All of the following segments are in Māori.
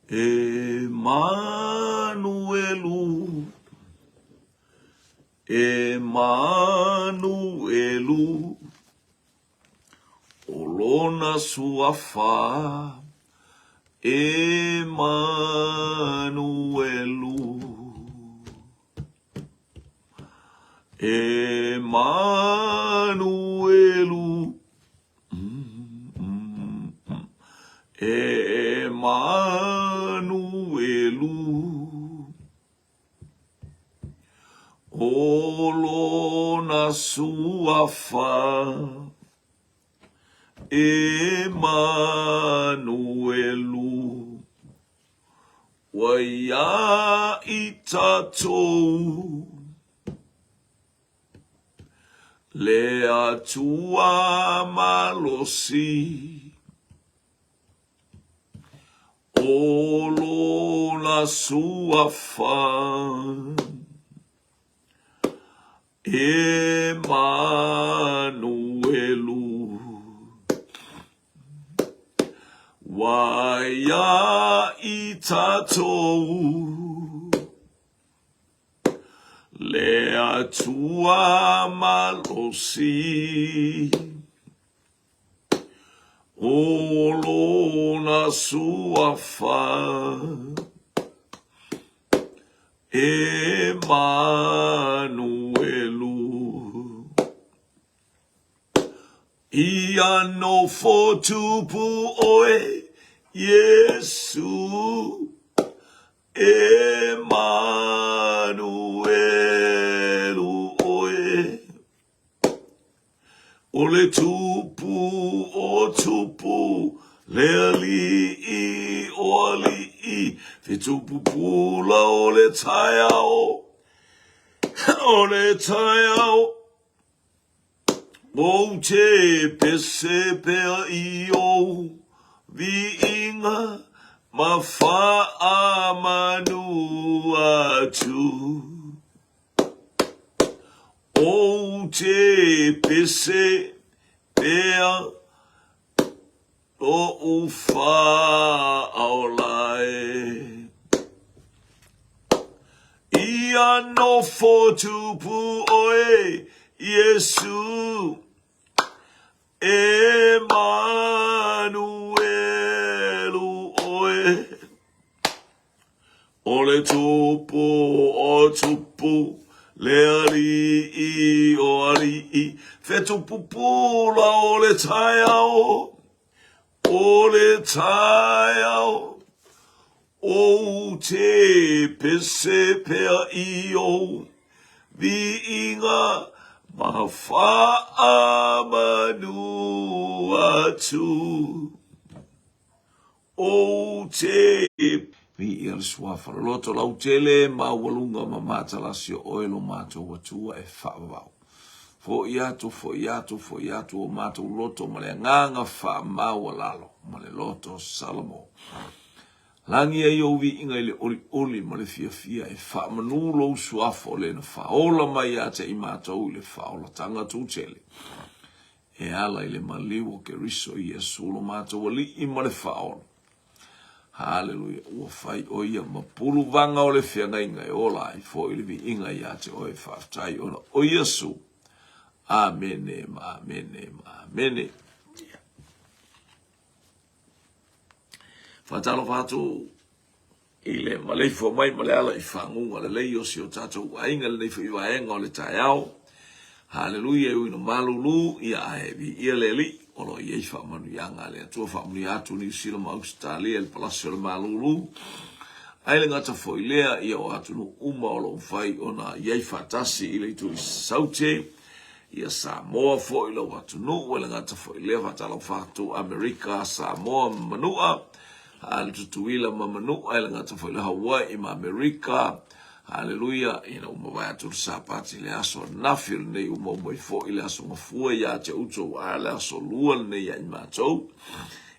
Emanuelu, Emanuelu, olona suafa, Emanuelu, Emanuelu, Emanuelu, olona suafa, Emanuelu, waya itatou, le atua malosi, olona suafa, Emanuelu, waya itatou, le atua malosi, olona suafa, Emanuelu, ia no fotupu oe, Yesu, Emanuelu oe, ole tupu o tupu, le ali'i o ali'i, te tupu pula ole taiao, ole taiao, o te pese pea i'o, vi inga mafa'a manu atu. O te pese pea o ufa aolae. Ia no fotupu oe, Yesu, Emanuelu oe. Ole tupu o tupu, le ali'i o ali'i, fe tupu pula ole taiao, ole taiao, o te pese pea i'o, vi inga mafa'a manu atu, o te mi ia suafa loto lau tele ma walunga ma matalasi o oelo mato watua e whaavau. Fo iatu o mato loto ma le nganga wha maua lalo ma le loto Salomo. Langi e iovi inga ile oli ma le fia e wha manulo suafa o le na wha ola mai ate i mato le wha ola tanga tūtele. E ala ile maliwo ke riso i e sulo mato wali i ma le wha ola. Hallelujah. Ua fai o ia mapulu vanga o le whianga inga e ola i fo ili vi inga i ate o e whaftai ona o Yesu. Amene, amene, amene. Whatalo whatu i le maleifo mai male ala i whangunga le lei o si o tatou a inga le neifo i waenga o le tai au. Hallelujah. Uino malulu ia aevi ia le li. Olo i eifa manu yanga le atua wha muni atu ni sila ma Australia le palasio le malulu. Aile ngata foi lea ia o atu no uma o lo mfai ona ieifa tasi ile itu i saute. Ia Samoa foi lo atu no wale ngata foi lea fatalo fatu Amerika Samoa manua. Hale tutuila ma manua aile ngata foi le Hawaii ma Amerika. Hallelujah, ina umawai atu sapati le aso nafil nei umawai fo ile aso mafua ya te uto wa le aso lual nei ya imatou.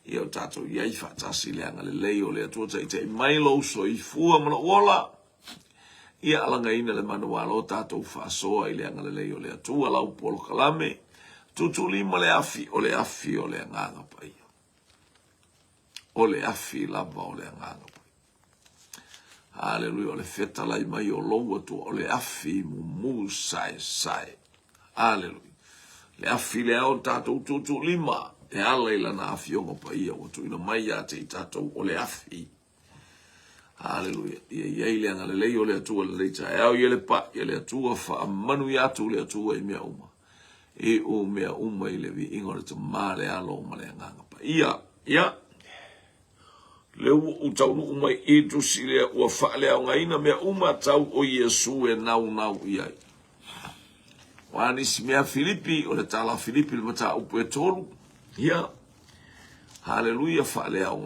Ia o tatou iai whatasi le anga le leo le atua te mailo so i fua mana ola. Ia alanga ina le manuala o tatou whasoa i le anga le leo le atua lau polo kalame. Tutu lima le afi o le afi o le anganga pai. O le afi lava o le anganga pai. Haleluia, ole fetalai mai o lou atua, ole afi mumu sai. Haleluia. Le afi le au tātou tutu lima, e ala ila na afi onga pa ia, watu ina mai a te tātou ole afi. Haleluia. Ia le anga le lei o le atua le leita, e au ia le pa, ia le atua wha manu i atu le atua i mea uma. E o mea uma i le vi ingo le ta maa le alo ma le anganga pa ia. Le u tau nu umai e tu si le ua wha le au ngaina mea uma tau o Yesu e nau iai. Wani si mea Filipi, o le tala Filipi le mata upu e tolu. Ia. Haleluia, whaalea o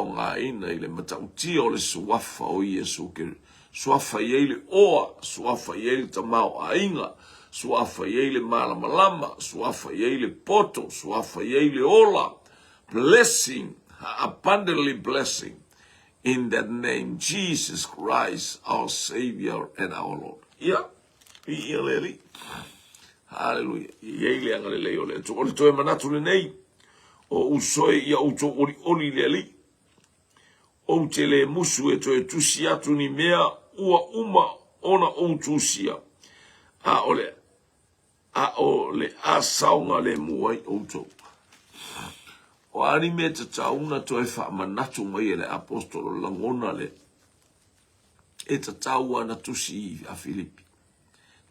ngā ina i le mata utia o le suafa o Yesu ke suafa i eile oa, suafa i eile tamao a inga, suafa i eile malama, suafa i eile poto, suafa i eile ola, blessing, abundantly blessing, in that name, Jesus Christ, our Savior and our Lord. Ia. Ia leli. Haleluia. Ia ile anga le o le tu. Ole toe manatu le nei. O usoi ia uto oli leli. O te le musu e toe tusi atu ni mea ua uma ona o tusia. A ole a saunga le muai o to. O ani me te taunga toe wha manatu mai le apostolo langona le. E te taua na tusi a Filipi.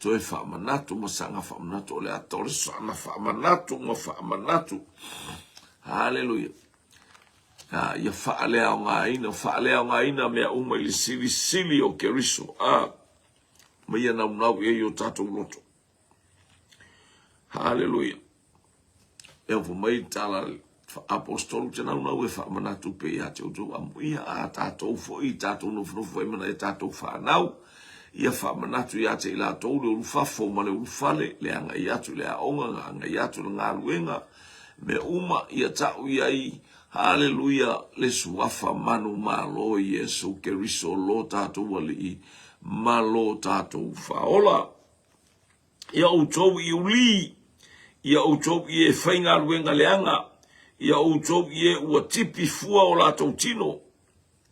Toe wha manatu masanga wha manatu o le atore sana wha manatu. Haleluia. Ia wha lea o ngā ina mea uma ili sili o keriso. Maia nau e o tatou loto. Haleluia. E o mai tala apostolu te nau e wha manatu pe ia te utu amu. Ia a tatou fo i tatou nofu e mana e tatou wha nau. Ia wha manatu i ate i la tau le urufafo ma le urufale le anga i atu le aonga anga i atu le ngā luenga me uma ia tau i ai haleluia le suafa manu malo Yesu keriso lo tātou wali i malo tātou whaola ia utou i uli ia utou i e whainga luenga le anga ia utou i e ua tipi fua o la tau tino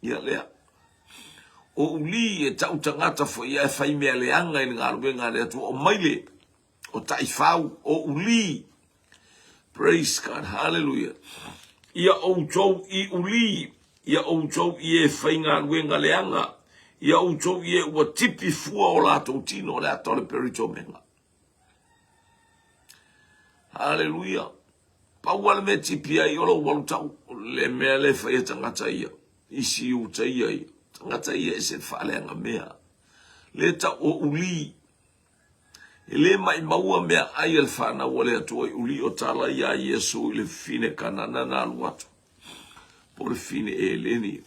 ia lea o uli e tau tangata fo ia e whai mea leanga i ngā ruenga le atu o maile o taifau o uli. Praise God, hallelujah. Ia o tau i uli, ia o tau i e whai ngā ruenga leanga, ia o tau i e ua tipi fua o la tau tino le atole perito menga. Hallelujah. Pauale me tipi ai olo walu tau, le mea le whai e tangata ia, isi u ta ia ia. Ngata ia e se whaaleanga mea. Le ta o uli. E le mai maua mea ai al whanau o le atua i uli o tala ia Yesu i le fine kanana na aluatu. Po le fine e leni.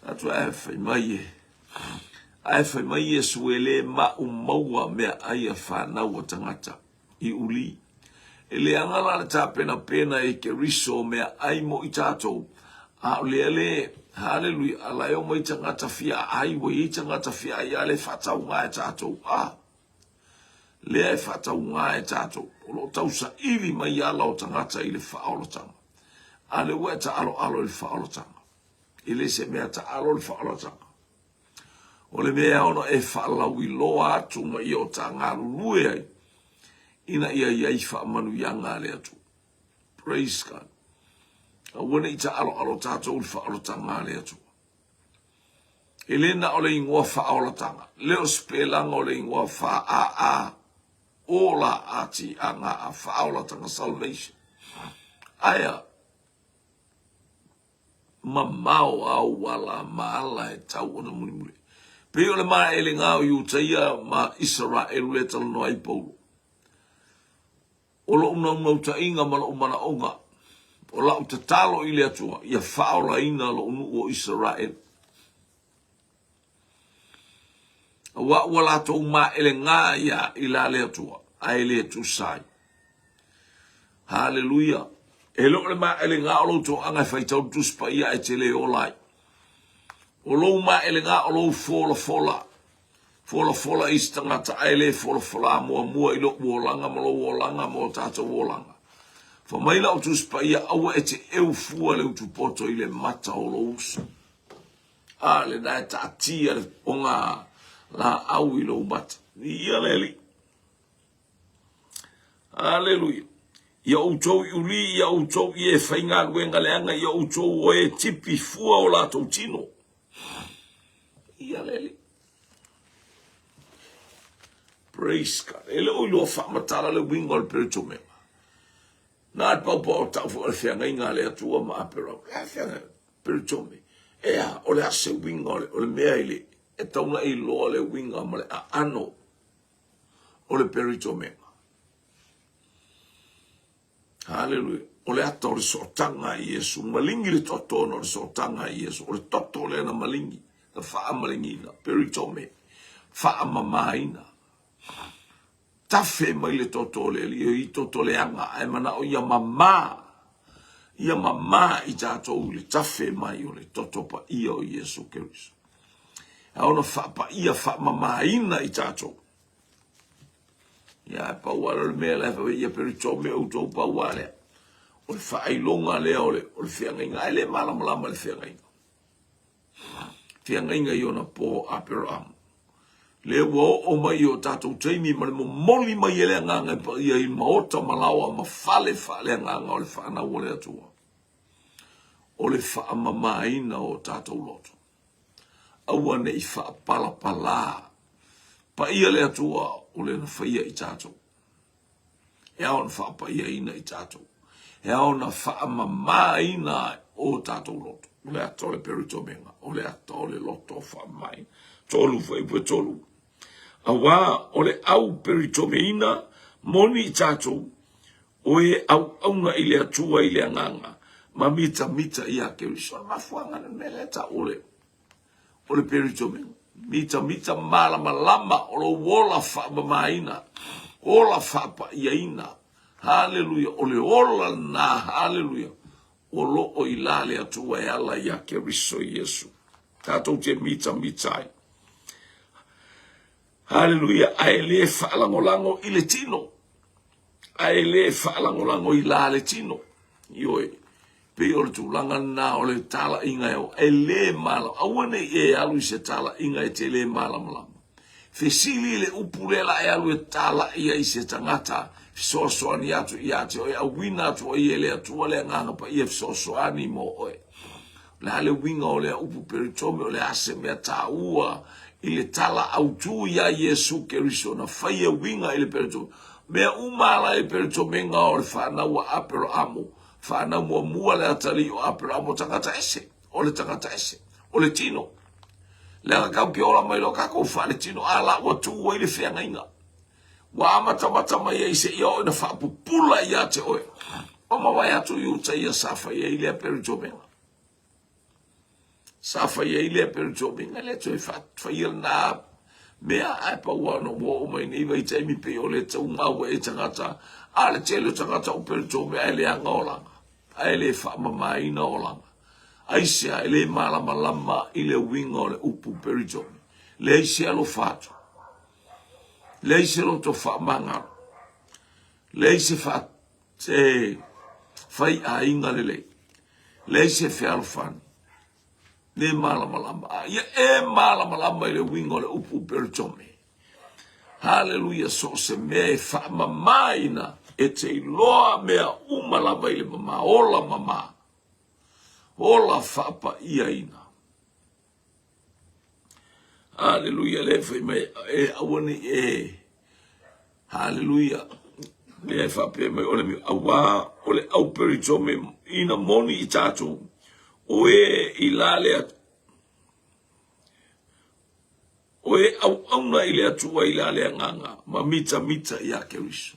Atua e whai mai e. Ai whai mai Yesu e le maua mea ai al whanau o tangata i uli. E le angala le tā pena e ke riso mea ai mo i tātou. A le hallelujah ala yo mai tangata fia ai wo i tangata fia ia le fatau ngā e tātou le e fatau ngā e tātou o lo tausa ili mai ala o tangata i le whaolotanga a le ue ta alo i le whaolotanga i le se mea ta alo i le whaolotanga o le mea ono e whaalau i loa atu mai o ta ngā rurue ai ina ia i whaamanu i ngā le atu praise God. Wana i ta alo tātou i whaolotanga le atu. E lena o le ingoa whaolotanga. Leo spelanga o le ingoa wha ola ati a ngā whaolotanga salvation. Aia, mamau au wala maala e tau ona muli. Pe o le maa e le ngā o iutaia ma Israel le tala no ai paulu. O lo una ta inga ma lo umana onga. O lau te talo i le atua, ia whaola ina lo unu o Israel. Wa wala tau ma ele ngā ia i la le atua, a ele atu sai. Hallelujah. E lo le ma ele ngā o lo to anga whaitau tuspa ia e te le o lai. O lo ma ele ngā o lo fola. Fola i stangata a ele fola mua i lo uolanga ma lo uolanga ma o tata uolanga. Fa maila o tuspa ia awa e te eu fua le utupoto i le mata o lo usa. Ale na ta tia onga la au ilo bat. Ia leli. Hallelujah. Ia utou uli, ia utou ie whainga luenga leanga, ia utou o e tipi fua o la tau tino. Ia leli. Praise God. Ele o ilo whamatara le wingo le perito mea. Nā pau pau tau fua le whianga inga le atua maa pero. Ea whianga perito mea. Ea o le ase wingo o le mea ile. E tauna i loa le winga ma le a ano o le perito mea. Hallelujah. O le ata o le sotanga i Yesu. Malingi le toto no le sotanga i Yesu. O le toto le na malingi. Na faa malingina. Perito mea. Faa mamaina. Tafe mai le toto le li. I toto le anga. E mana o ia mama. Ia mama i tato le tafe mai o le toto pa ia o Yesu Keriso. Aona fa pa ia fa mama ina i tato. Ia pa wala le mea le fa ia perito me uto pa wala. O le fa ai longa le o le fianga inga ele mala mala le fianga inga. Fianga inga i ona po apero am. Le wo o mai o tato taimi ma le moli mai ele nganga pa ia i maota malawa ma fale nganga o le fa na wole atua. O le fa mama ina o tato loto. Aua nei wha pala pala. Pa ia le atua o le na whaia i tātou. E au na wha pa ia ina i tātou. E au na wha mama ina o tātou loto. O le ato le perito menga. O le ato le loto wha mai. Tolu whai pue tolu. Awa o le au perito meina moni i tātou. O e au aunga i le atua i le anganga. Ma mita ia Keriso. Ma fuanga na mele ta ole. O le perito menga. Mita malama lama o lo wola fa mamaina. Ola fa pa iaina. Hallelujah. O le ola na hallelujah. O lo o ilale atua e ala ia Keriso Yesu. Tatou te mita ai. Hallelujah. Ae le whaalangolango i le tino. Ae le whaalangolango i la le tino. Ioe. Pe o le tūlanga nā o le tala inga eo. E le mala. Awane e alu i se tala inga e te le mala malama. Fesili le upulela e alu e tala ia i se tangata. Fisosoani atu i ate oe. A wina atu o i ele atua le nganga pa i e fisosoani mo oe. Le hale winga o le upu peritome o le ase mea tā ua. I le tala autu ia Yesu Keriso na whaia winga i le peritome. Mea umala i peritome nga o le whanau a apero amo. Whana mua le atari o apera mo tangata ese. O le tangata ese. O le tino. Le akau ki ola mai lo kako wha le tino. Ala ua tu ua i le whianga inga. Wa amata mai e se ia o ina whapupula i ate oe. O mawai atu i uta ia safa ia i lea perito menga. Safa ia i lea perito menga. Le tu e whaia na mea aipa ua no mua o mai niwa i taimi pe o le tau maua e tangata. Ale tele tangata o perito mea e le anga o langa. Ai le whaamama ina o langa. Aisea e le malama lama i le winga o le upu perito. Le aisea lo fatu. Le aisea lo to whaamangaro. Le aisea te whai a inga le le. Le aisea whialofani. Le malama lama. Ia e malama lama i le winga o le upu perito me. Hallelujah. So se me whaamama ina. E te loa mea umalama i le mama, ola mama, ola whapa ia ina. Hallelujah, le whai mai e awane e, hallelujah, le whapea mai ole mi awa, ole au perito me ina moni i tātou, o e i lale atu, o e au auna i le atua i lale anganga, ma mita i a Keriso.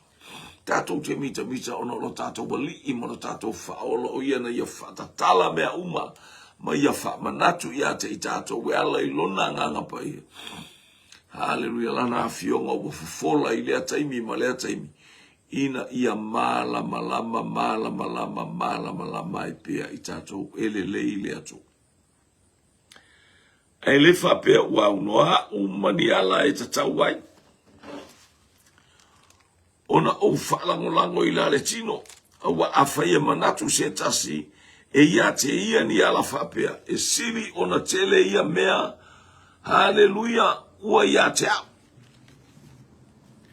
Tātou te mita ono lo tātou wali i mono tātou whaolo o iana ia whatatala mea uma ma ia whamanatu ia te i tātou we ala i lona nganga pa ia. Hallelujah, lana a fionga o fufola i lea taimi ma lea taimi. Ina ia malama i pia i tātou ele lei lea tō. E le whapea ua unoa umani ala e tatau wai. Ona o whaalangolango i la le tino. Awa a whaia manatu se tasi e ia te ia ni ala whapea, e siri o na tele ia mea, haleluia, ua ia te au.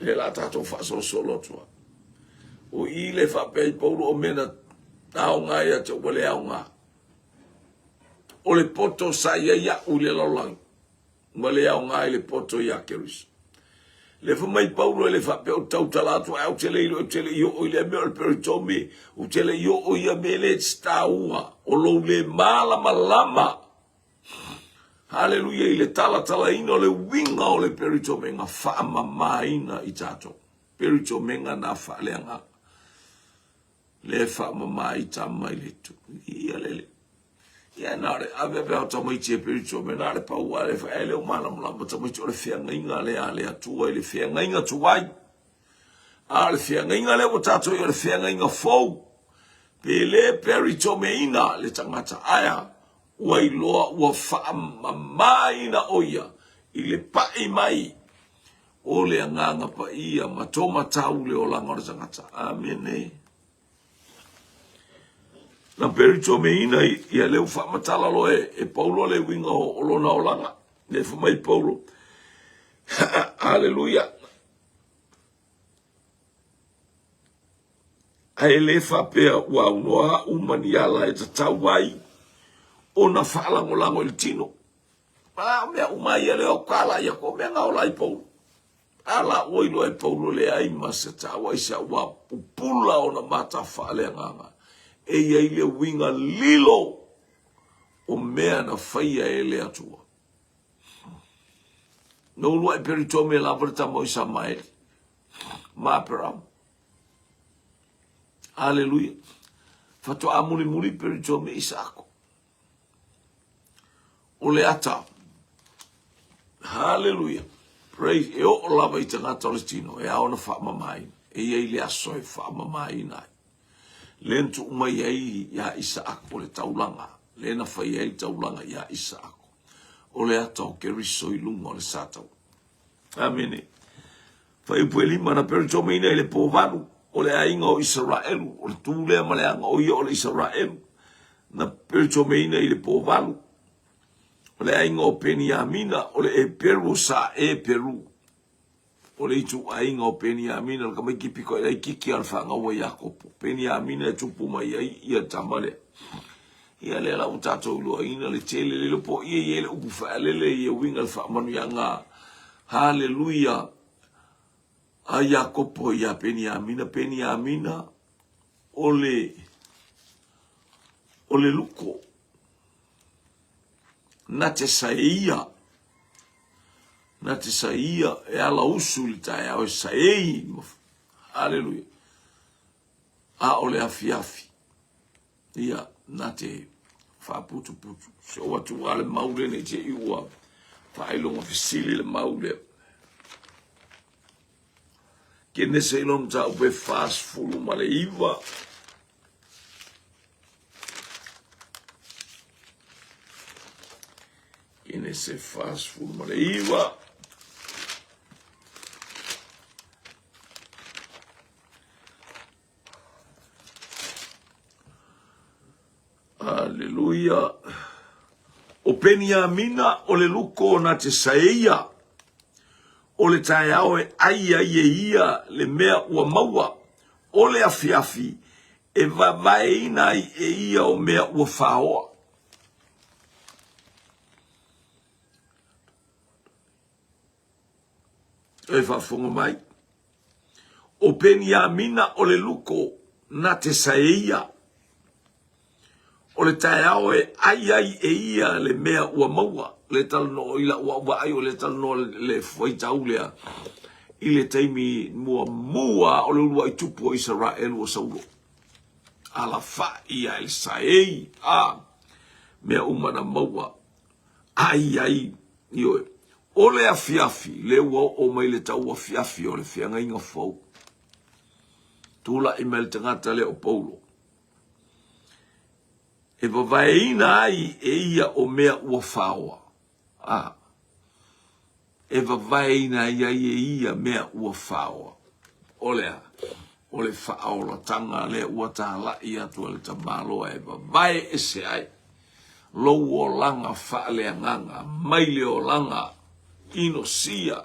E la tato whaso solo tua. O i le whapea i Paulo o mena tau ngā ia te wale au ngā. O le poto sa ia u le laulang. Wale au ngā i le poto ia keris. Le whamai Paulo e le whapea o tau talatu au tele ilo, tele io o ile mea o le peritomi, o tele io o ia mele staua, o lo le malama lama. Haleluia, i le tala ina o le winga o le peritomi, ngā whaama maina i tato. Peritomi ngā whaaleanga. Le whaama mai tama i le tu. Ia lele. Ia nare, ave pēo tamai tia peritomi, nare paua le whaele o malama lama, tamai tia o le whianga inga le a le atua, le whianga inga tuai. A le whianga inga le o tato i o le whianga inga fau. Pe le peritomi ina le tangata aya. Ua iloa ua whaama maina oia i le pai mai o le anganga pa ia matoma tau le o langora tangata. Amen. Na peritomi ina ia leu whaamatala loe e Paulo le winga o lona o langa. Ne whamai Paulo. Hallelujah. Ai le whapea ua unoa umani ala e tatau wai. Ona whaalangolango il tino. Mea umai ele o kala ia ko mea ngao lai Paulo. Ala oilo e Paulo le ai maseta wa isa wa pupula ona mata whaale nganga. E ia ile winga lilo o mea na whaia ele atua. No lua e peritomi e lavarita mo isa maeli. Maaperam. Hallelujah. Fato a muli peritomi isa ako. Ole ata. Hallelujah. Praise. E o lava i te ngata Palestino. E aona whaama mai. E iei le asoi whaama mai nai. Lentu umai ai ia isa ako le taulanga. Lena whai ai taulanga ia isa ako. Ole ata o keriso i lunga o le satau. Amen. Whai upueli mana peritomi ina i le povanu. Ole ainga o Israelu. Ole tūlea maleanga o ia o le Israelu. Na peritomi ina i le povanu. Ole ainga o Peniamina, ole e Peru sa e Peru. Ole itu ainga o Peniamina, kama ikipiko e kiki alfanga wa Yakopo. Peniamina e tupu mai ia tamale. Ia le la utato ulo ina le tele le po ia le upu faalele ia winga alfa manu yanga. Hallelujah. A Yakopo ia Peniamina ole luko. Na te saia e ala usu li tae au e saei. Hallelujah. A ole afiafi. Ia, na te whaputu. So watu wale maule ne te iua. Whailonga fisili le maule. Kene se ilon ta upe fast fulu male iwa. Kene se fast fulu male iwa. Hallelujah. O Peniamina o le luko na te saeia. O le tae au e aia ia le mea ua maua. O le afiafi e vavaeina e ia o mea ua whaoa. E whafonga mai. O Peniamina o le luko na te saeia. O le tae au e aia e ia le mea ua maua. Le tal no ila ua ai o le tal no le fuaitau lea. I le taimi mua o le ulua i tupu o Israel o Saulo. Ala fa ia el saei a mea umana maua. Ai ioe. O le afiafi le ua o mai le tau afiafi o le fianga inga fau. Tula i mele tangata le o Paulo. E vavaeina ai e ia o mea ua whaoa. E vavaeina ai e ia mea ua whaoa. Olea. o le whaaola tanga le uatala i atu le tamalo e vai ese ai. Lou o langa whaale anganga, mai le o langa ino sia,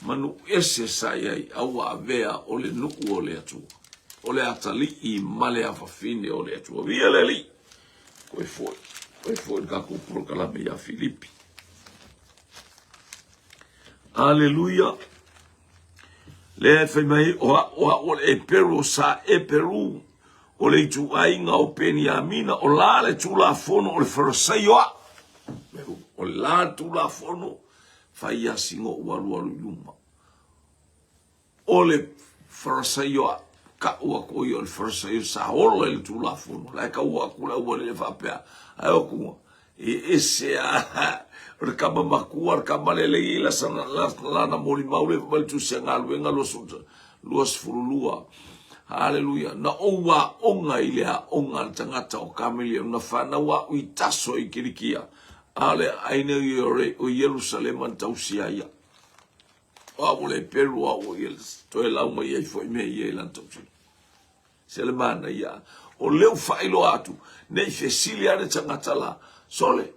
manu ese sai ai aua avea o le nuku o le atua. O le atali i male a whawhine o le atua. Via le li, koe foi kaku prokalame ia Filipi. Aleluia. Le fai mai o le Peru sa e Peru o le tu ainga o Peniamina o la le tu la fono o le Farisaioa o la tu la fono fai a singo walu luma o le Farisaioa ka ua ko o le Farisaio sa o le tu la fono la ka ua kula o le fa pea ai o ku ese a o ka makua ka malele la sana la na moli maule val tu senga luenga los furulua. Haleluya. Na owa onga ilea onga tangata o kamili na fana wa uitaso i kirikia. Ale aine yore o Yerusalem antausia ya. Wa wole Peru wa o Yeles. To e lau mai ai foi me ye lantausia. Selemana ya. O leu failo atu. Nei fesilia de tangata la. Sole.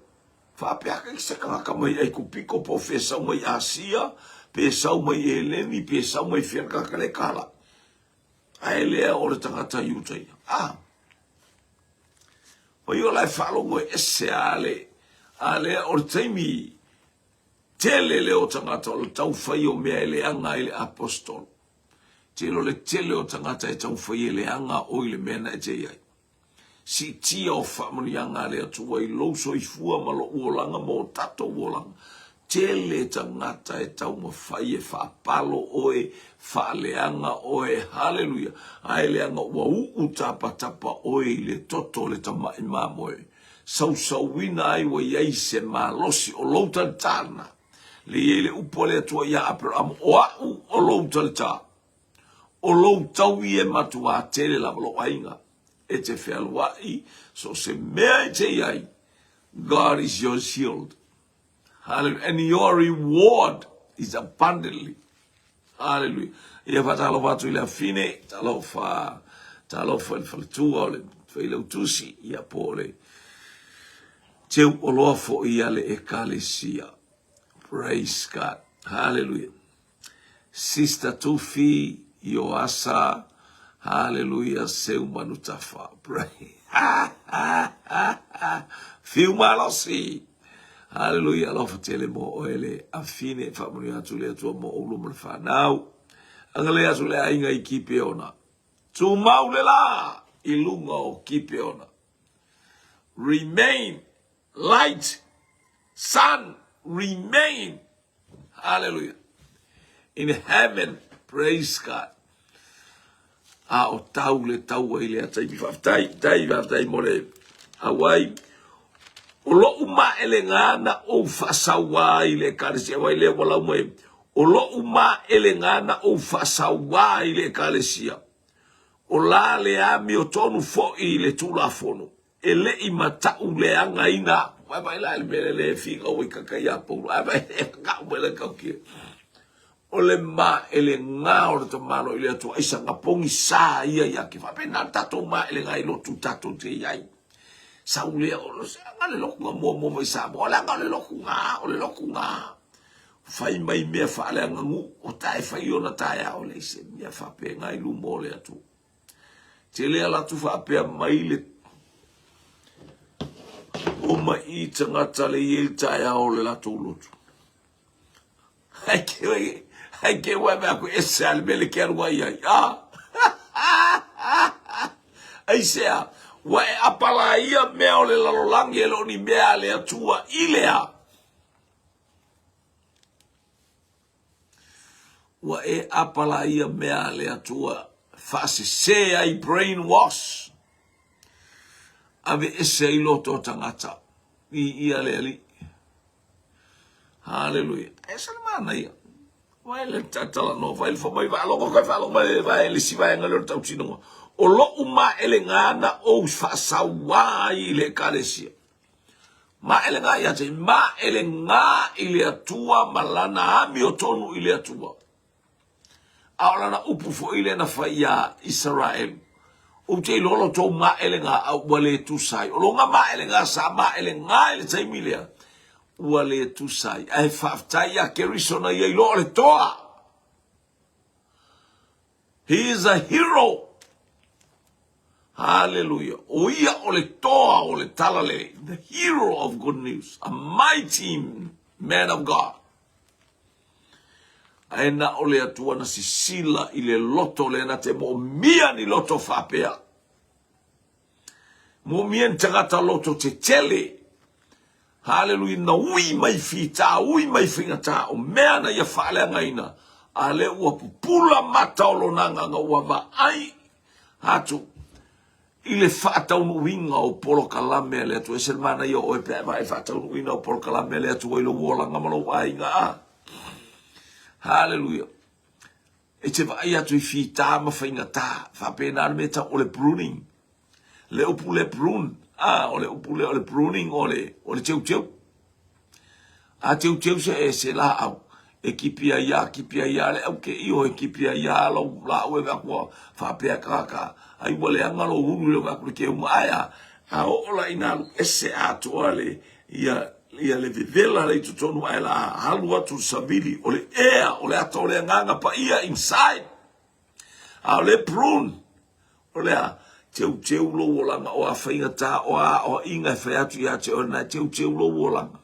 Fa peaka ki se kanga mai ai kupiko po fesa mai Asia. Pesa mai Eleni. Pesa mai fianka kale kala. Aelea o le tangata iutai. O io lai falo mo ese ale o le taimi tele le o tangata o le tau fai o mea ele anga ele apostol. Telo le tele o tangata e tau fai ele anga o ile mena e te iai. Si tia o whamani anga le atua i lauso i fua malo uolanga mo tato uolanga. Tele tangata e tau mawhai e whapalo oe, whaleanga oe, haleluia. Aeleanga ua tapa oe le toto le tamai mamoe. Sausauina ai wa iai se malosi o loutan tana. Le ele upo le atua ia Abraham o au o loutan ta. O loutau i e matua tele la malo ainga. E te whealuai, so se mea e te iai. God is your shield. Hallelujah. And your reward is abundantly. Hallelujah. Ia fatalo watu ila fine, talo fa il tua ole, fa ila utusi, ia pole. Teu olofo ia le ekalesia. Praise God. Hallelujah. Sister Tufi, Yoasa, hallelujah, seu manutafa. Pray. Fiu malosi. Hallelujah, alofa tele mo oele afine famuni atu le atua mo ulu mo whanau. Angale atu le ainga I kipe ona. Tu maule la ilunga o kipe ona. Remain light, sun, remain. Hallelujah. In heaven, praise God. A o tau le tau ile atai bifaftai mo le awai. O lo uma elengana o fasawa ile kalesia wa ile wala ume. O lo uma elengana o fasawa ile kalesia. O la le ami o tonu fo ile tula fono. Ele imata ule anga ina. Waba ila le figa o ikakaya po. Waba ka wele kaukie. O le ma elenga o to malo ile to isa ngapongi sa ia ya ki fa pena tato ma elenga ilo tu tato te yai. Saule o ngale loku mo mai sa mo la ngale loku nga fai mai me fa le ngu o tai fai ona tai o le se me fa pe ngai lu mo le atu te le ala tu fa pe mai le o mai tanga tale il tai o le la tu lutu ai ke wa ba ko esal bele ke arwa ia ai se wa e apala ia mea o le lalolangi e lo ni mea le atua ilea. Wa e apala ia mea le atua fase se ai brainwash. Ave ese I loto tangata. I ia le ali. Hallelujah. E salmana ia. Wa ele tatala no vai fo mai va lo ko fa lo mai va ele si va ngalo tau tino. O lo uma elengana o fasawa ile kalesia. Ma elenga ya te ma elenga ile atua malana ami o tonu ile atua. Aola na upu fo ile na faia Israel. Upte lolo to ma elenga au wale tu sai. Olonga ma elenga sa ma elenga ele tai milia. Wale tu sai. Ai faftai ya kerisona ye lo le toa. He is a hero. Hallelujah. Oia ole toa ole talale. The hero of good news. A mighty man of God. Aena ole atua na sisila ile loto le na te mo mia ni loto whapea. Mo mia ni tangata loto te tele. Hallelujah. Na ui mai fita, ui mai fingata. O mea na ia whaalea ngaina. Ale ua pupula mata o lonanga nga ua va ai. Hatu. Ile whaatau nuinga o polo kalame le atu. Ese mana ia oe pēma e whaatau nuinga o polo kalame le atu. Oilo uolanga malo ai nga a. Hallelujah. E te vai atu I fita ma whaingata. Whapena me ta o le pruning. Le upu le prune. O le upu le pruning o le teu. A teu se la au. E kipia ia le au ke iho e kipia ia lau la ue wakua whapea kaka. Ai wale angalo hulu le wakua ke umaia. A ola inalu ese atu ale ia le vivela le tutonu ai la halu atu sabili. Ole ea, ole ata ole nganga pa ia inside. A ole prune. Ole a teu lo wolanga o a whaingata o inga whaiatu ia te ona teu lo wolanga.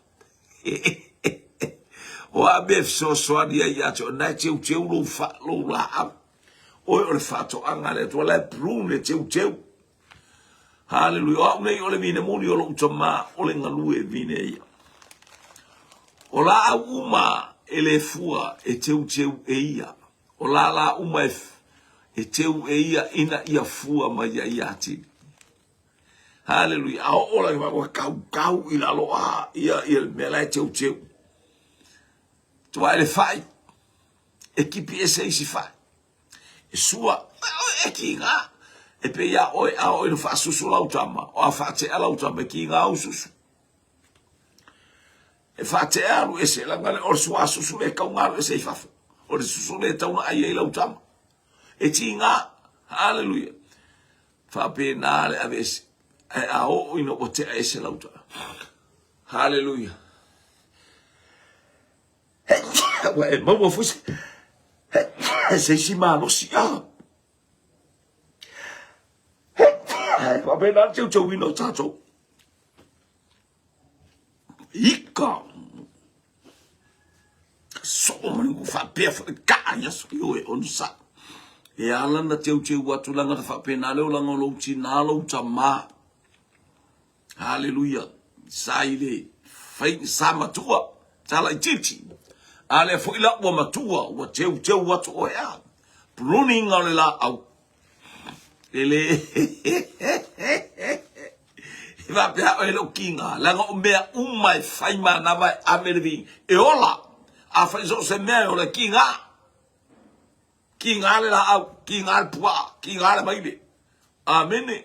O a bef so dia ia te ona teu lo la au. Oi ole fato anga le to le prune le teu. Hallelujah. O nei ole mine moni o lo utama ole ngalu e vine ia. O la uma ele fua e teu e ia. O la uma e teu e ia ina ia fua ma ia ati. Hallelujah. A ola wa kau ila loa ia mela e teu. Tu ele fai. Equipe ese si fai. E sua e kinga. E pe ia oi no fa susu la utama. O fa te ala utama kinga o susu. E fate alu ese la ngale or sua susu le kaungaru ese I fafu. Or susu le tauna ai e lautama. E tinga. Hallelujah. Fa pe na le aves. E a o ino o te ese lautama. Hallelujah. Wa e mo fusi. Se si malo si a. Fa pe na teu wino tato. Ika. So mani fa pe fa ka ya so yo e on sa. E ala na teu watu langa fa pe na le langa lo ti na lo tama. Hallelujah. Saile fai sama tua. Tala titi. Ale fo ila wa matua wa teu watu o ya. Pruning ale la au. Ele va pe o lo kinga la ngo mea umai fai ma na vai amervi e ola a fai so se mea o le kinga le la au kinga le pua kinga le maile amen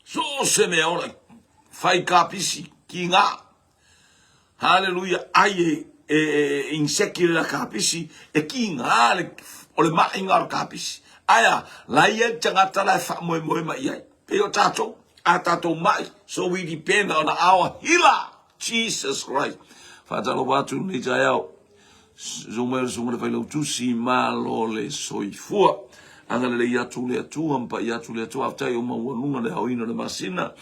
so se mea o le fai kapisi kinga hallelujah ai inseki la kapisi e kinga le o le mainga kapisi aya la ye tangata la fa mo ma ia pe o tato atato mai, so we depend on our healer, Jesus Christ. Fatalo watu ni jayao, zumere vai lo tu si malo le soifua, angale le yatu le tu ampa yatu le tu after uma wanunga le hawino le masina,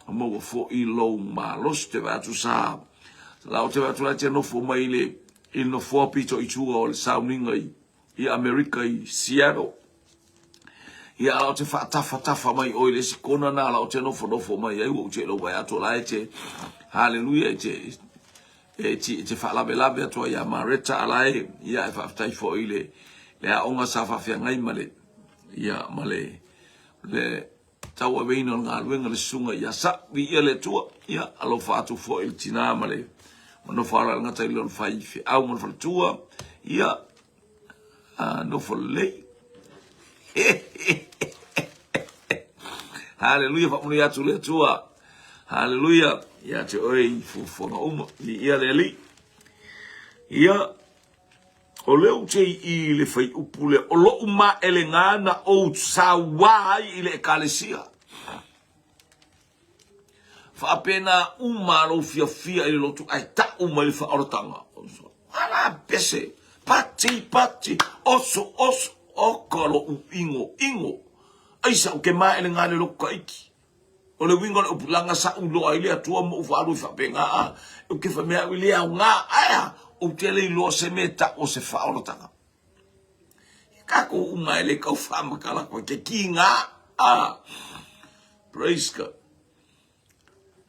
ama wafo ilo malos te watu sa, la te watu la te no fo mai le ino fo pito itua o le sauninga I America I Seattle. Ia ala o te whaatafa mai oile si kona na ala o te nofo mai ai o te lo vai ato la te hallelujah te whaalabe ato ia mareta ala ia whaftai fo ile le a onga sa whawhia ngai male ia male le taua weino ngā luenga le sunga ia sa vi ia le tua ia alo whaatu fo il tina male mano whaala ngata ilon whaife au mano whaala tua ia nofo lei Hallelujah, fa muni atu le tua. Hallelujah, ya te oi fu na umo ni ia le li. Ia O leo te I le fai upule o lo uma ele ngana o sawai ile ekalesia. Fa pena uma lo fia ile lotu ai ta uma le fa ortanga. Ala pese pati oso o kolo ingo. Ai sa ke ma ele ngana lo kaiki. O le wingo o pulanga sa ulo ai le atua mo fa ru fa penga o ke fa me ile nga aya o tele lo se meta o se fa ortanga. Kako uma ele kau fama kala ko ke kinga praise God.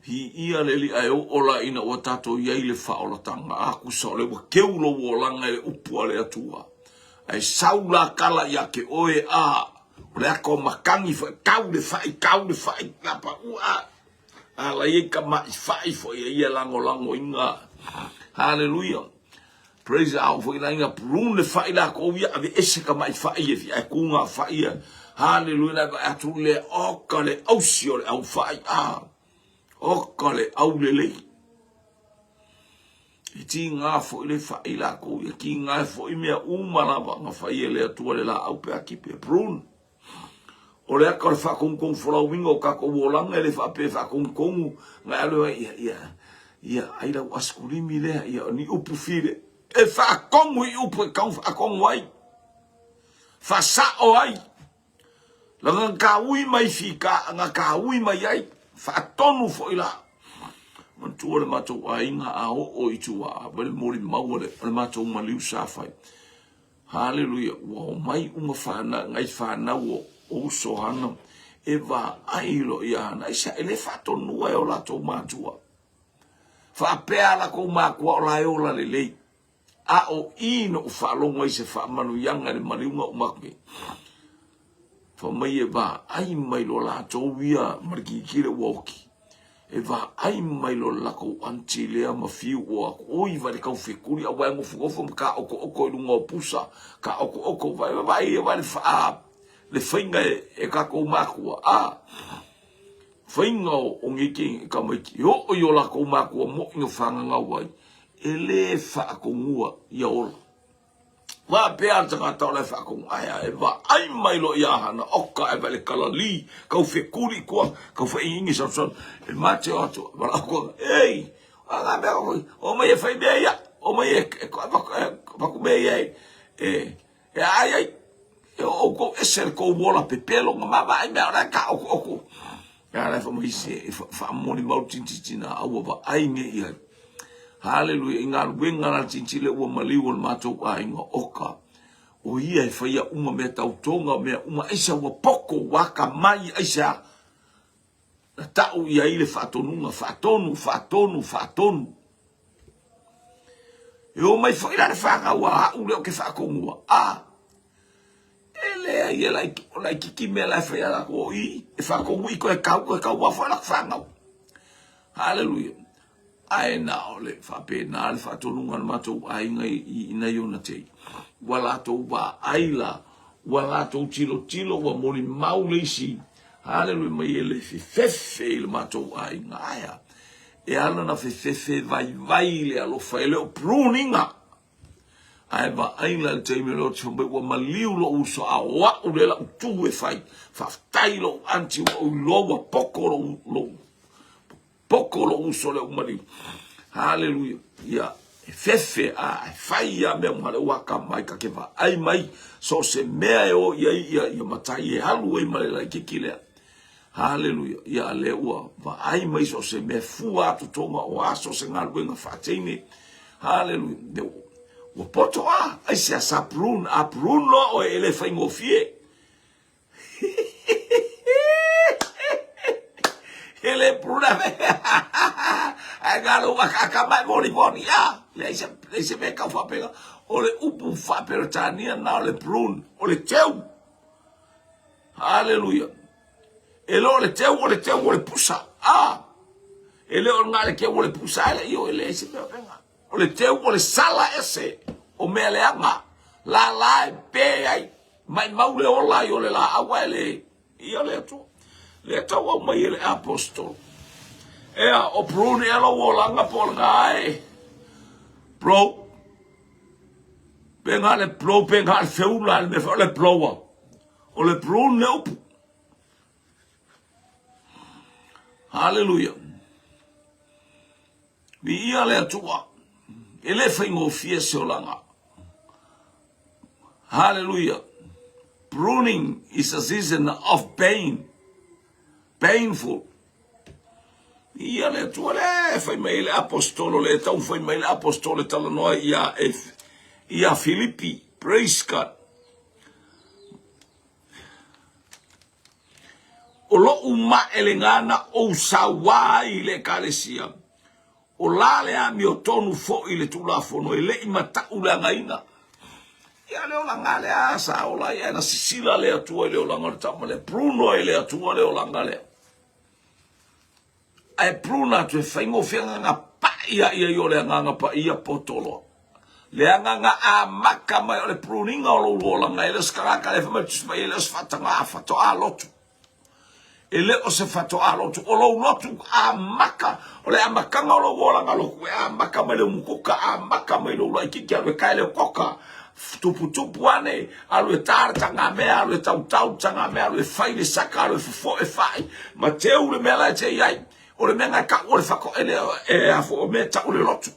Ia leli ai ola ina o tato ia le fa ola tanga aku sa le wa keulo wo langa le upu ale atua. Ai saula kala ia ke oe le ako makangi fa kau le fai lapa ala ye ka mai fai fo ia lango inga. Hallelujah. Praise out for ina prune fai la ko ia ave ese ka mai fai e fi ku nga fai. Hallelujah ba atule okale ausio le au fai okale au lele. Iti nga fo ile fai la ko ia ki nga fo i mea umala ba nga fai le atua le la au pe akipe prune. O le akar fa kong fola wingo ka ko wolanga le fa pe fa kong nga lo ia ai la waskulimi le ia ni upu file. E fa kongu I upu kau fa kongu ai. Fa sa o ai. Langa ka ui mai fika, nga ka ui mai ai. Fa tonu fo ila. Mantua le matou a inga a o itua. Bale mori maua le matou maliu sa fai. Hallelujah. Wa mai unga whana, ngai whana o sohana. E va ailo ia hana. Isa ele fa tonu ai o latou matua. Fa pea la ko makua o la e o la lelei. A o ino o whaalonga I se whaamanu yanga le mariunga umakme. Fa mai e va ai mai lo la tauia marikikire woki. E va ai mai lo lako antilea mafiu o ako. Oi va le kau whekuri a waengo fungofum ka oko ilunga o pusa. Ka oko vai e va le wha le whainga e kako makua. Whainga o ngiki ka maiki. O yo lako makua mo inga whanganga wai. Ele whaakongua ia ola. Wa pea tanga tau le whaakongua. Aia e wa ai mailo ia hana. Oka e vale kala li. Kau whekuri kua. Kau whaingi samson. E mate o atu. Wala kua. Ei. Wanga mea koi. O mai e whai mea ia. O mai e waku mea ia. E ai. E oko esel kou wola pepelo. Nga mama ai mea ora ka oko. Ia rai whamai se. Whaamoni mau tintitina. Aua wa ai nge ia. Hallelujah. Inga wenga na tinchile ua maliu al matou a inga oka. O ia e whaia uma mea tautonga mea uma aisa ua poko waka mai aisa. Na tau ia ile whaatonunga. Whaatonu. E o mai whaira ne whanga ua hau leo ke whaakongua. Elea ia lai kiki mea lai whaia lako o I. E whaakongua I koe kau wa whaila whangau. Hallelujah. Ai na ole whape na ale whaatonunga na matou ai ngai I ina iona tei. Walatou wa aila, walatou tilo wa mori maulesi. Hallelujah, mai ele fefe le matou ai ngaia. E ala na fefe vai le alo whaele o pruninga. Ai wa aila le teime leo te wa maliu lo uso a wau le la utu e whai. Whaftai lo anti wa uloa poko lo uso le umari. Hallelujah. Ia fefe fai ia me male waka mai ka ke va. Ai mai so se mea o ia matai e halu e male la kikile. Hallelujah. Ia le ua va ai mai so se me fua tu tonga o aso se ngalu nga fatene. Hallelujah. O poto ai se saprun lo o ele fai ngofie. Ele pruna ai galo waka mai moni ya le se me ka fa pega o le upu fa per tania na le prun o le teu. Hallelujah. Ele o le teu o le pusa ele o ngale ke o le pusa ele io ele se me pega o le teu o le sala ese o me le anga la pe ai mai maule o la io le la agua ele io le tu le tau mai ele apostol. Ea o prune alo wolanga por ngai. Bro. Penga le plo, penga le feula, le me le ploa. O le plo ne upu. Hallelujah. Vi ia le atua. Ele whaingo fia se o langa. Hallelujah. Pruning is a season of pain. Painful. Ia le atua le whai mai le apostolo le tau whai mai le apostolo tala noa ia Filipi. Praise God. O lo uma elengana o sawai le kalesia. O lale a mi o tonu fo i le tula fono e le imata ulanga ina. Ia le olanga le asa o la ia na sisila le atua le olanga le tama le pruno e le atua le olanga le. Ai pruna tu e whaingo whianga ngā pa ia i le nganga pa ia potolo. Le nganga a maka mai o le pruninga o lo olanga e le skaraka le whamaitus mai e le sfatanga a fato a lotu. Ele o se fato alotu o lo lotu a maka o le amakanga o lo wolanga lo kue a maka mai le mukuka a maka mai lo laiki kia le kai le koka tupu ane alu e tarta ngā mea alu e tau tanga mea alu e whai le saka alu e fufo e whai ma te ure mea lai te iai o le mea ngai ka o le whako ele e afo o mea ta o le lotu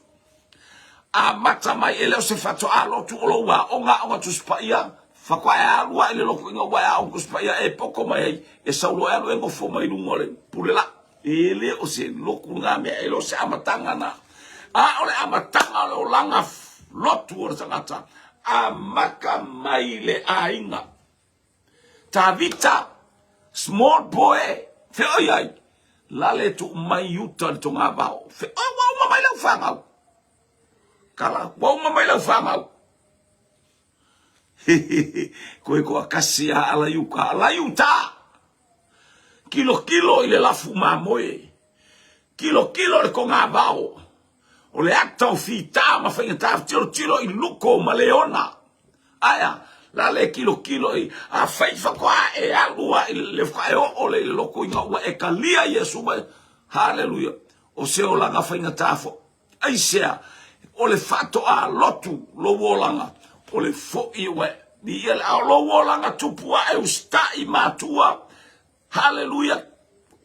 a mata mai ele o se fato alotu o lo wa o ngā tuspa ia Whakaia alua ele loko inga wai au kuspaia e poko mai e saulo e alu engo fo mai lungole pulela ele o se loko ngā mea ele o se amatanga na a ole amatanga ole o langa lotu o tangata a maka mai le a inga ta vita small boy fe oiai lale tu mai yuta le tonga bao fe o wau mamai lau whangau kala wau mamai lau whangau koe koa kasi a ala yuta. Kilo ile lafu mamoe. Kilo le ko ngā bao. O le akta o fita ma whainga taf tiro i luko ma leona. Aya, la le kilo i a whaifa koa e alua i le whae o le loko inga ua e ka lia Yesu mai. Hallelujah. O se o langa whainga tafo. Aisea, o le fato a lotu lo wolanga. O le fo iwe ni ele a lo wolanga tupua e usta i matua hallelujah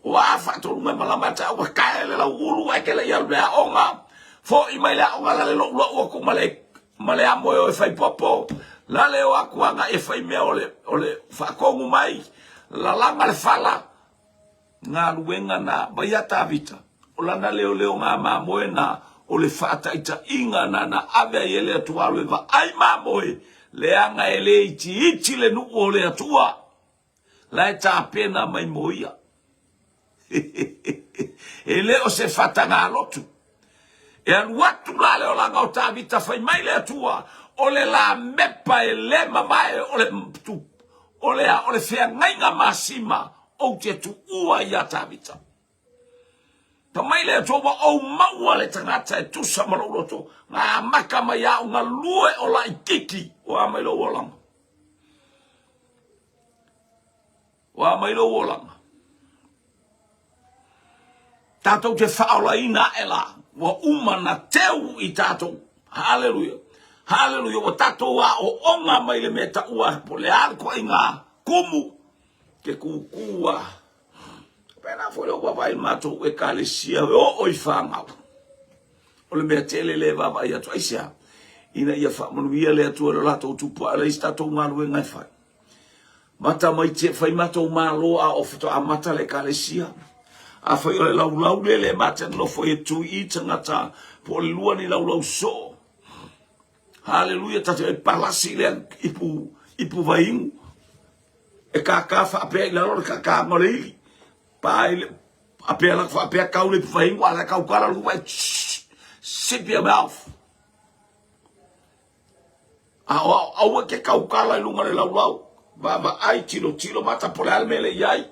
o a fato lunga malamata o kaele la ulu e kele ya bea onga fo i mai la onga la le lo o ko male amo e fai popo la le o akuanga e fai me ole fa kongu mai la langa le fala nga luenga na bayata vita o lana leo nga mamoe na o le fata ita inga na ave ele atua le va ai mamoe le anga ele iti le nu o le atua la eta pena mai moia ele o se fata nga lotu e al watu la le o langa o ta vita fai mai le atua o le la mepa ele mamae o le fea ngainga masima o te tu ua ia ta vita Tamai le toba o maua le tangata e tusa maroloto. Ngā maka mai au ngā lue o la ikiki o a mailo wolanga. O a mailo wolanga. Tātou te whaola ina e la. Wa umana teu i tātou. Hallelujah. Hallelujah. Wa tātou a o onga mai le meta ua po le alko i ngā kumu. Ke kukua. Pena foi o papai mato e kalesia o i whangau. O le mea tele le vava i atu aisia. Ina ia whamanuia le atu ala lato tupua ala istato ngālu e ngai whai. Mata mai te whai mato malo a ofito a mata le kalesia. A whai o le laulau le mata no foi e tu i tangata po le lua ni laulau so. Hallelujah tate e palasi le ipu vaingu. E kaka whaapea i lalo le kaka ngoreli. Pai apela kaule faing wala kau kala lu vai sip your mouth a ke kau kala lu ngale lau baba ai tilo mata por almele yai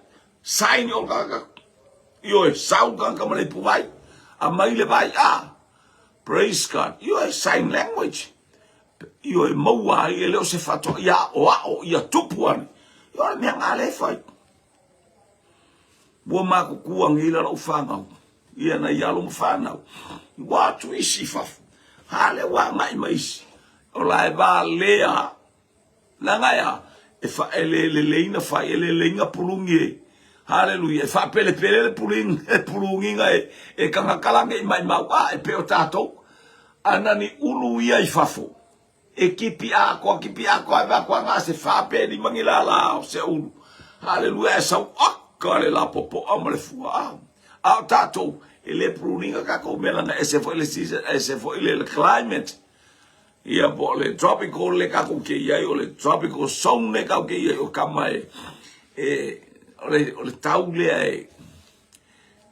sign yo ga yo sound ga kamale pu vai a mai le vai praise God you are sign language you are moa ele o se fato ya o ya tupuan yo me ngale fai Bua mako kuang ila lau whangau. Ia na ialo mo whanau. Watu isi fafu. Hale wa ngai maisi. o la e va lea langa ya e fa ele leina fa ele lenga pulungi haleluya e fa pele pulungi e kanga kalanga i mai mau e pe o tato anani ulu ia i fafo e kipi ako e va kwa nga se fa pele mangila la o se ulu haleluya e sa akale la popo amale fua a tato ele pulunga ka ko melanga e se fo ele season e se fo ele climate ia bo le tropical le ka ko ke ia o le tropical zone le ka ke ia o kamai ole taule e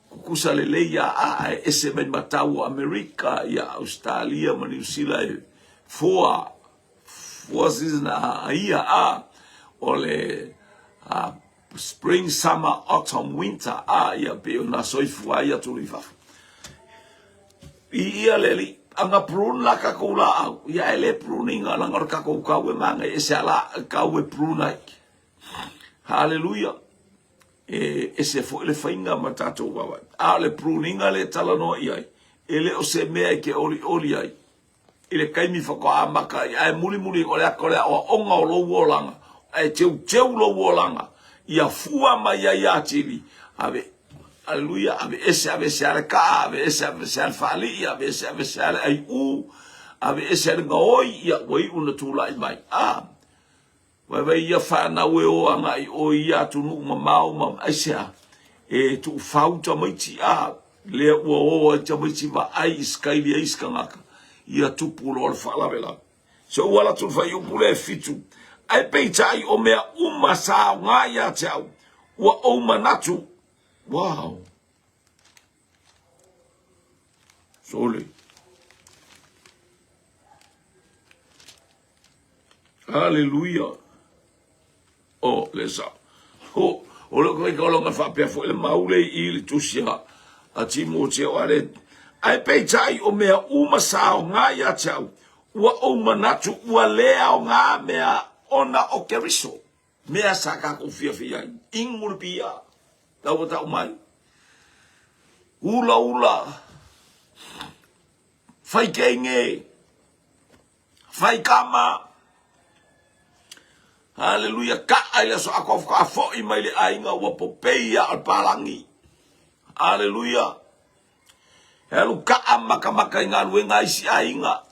kukusa le leia a ese men matau Amerika ia Australia ma New Zealand four season a ia a ole spring summer autumn winter a ia pe na soifua ia tulifa ia leli anga prun la ka ko la au ia ele pruninga la ngor ka ko ka we manga ese ala ka we prunai hallelujah ese fo le fainga matato wa ale pruninga le talano ia ele o se mea ke oli ai ele kai mi fa ko amaka ai muli o le o onga o lo wolanga ai teu lo wolanga ia fua mai ia tili ave hallelujah ave ese ale ka ave ese ale fali ave ese ale ai ave ese ale ngoi ia wei una tula mai Wai ia whana we o anga i o ia tunu mau aisea. E tu fauta maiti lea ua o ta maiti va ai iskaili a iska ngaka. Ia tupu lo al whalawela. So wala tu whai upule e fitu. Ai peitai o mea sa ngā ia te au. Ua o manatu. Wow. Sole. Hallelujah. Oh, lesa. Oh, lo que lo nga fa pe fo le maule I le tusia. A Timote o ale. Ai peitai o mea sa ngā ia te au. Ua o manatu ua lea o ngā mea ona o keriso. Mea sa ka ko fia. Ingul pia. Tau ta mai. Ula. Fai kenge. Fai kama. Hallelujah. Ka aile so ako ka fo I mai le ainga wa popeia al palangi. Hallelujah. Helu ka amaka inga wenga isi ainga.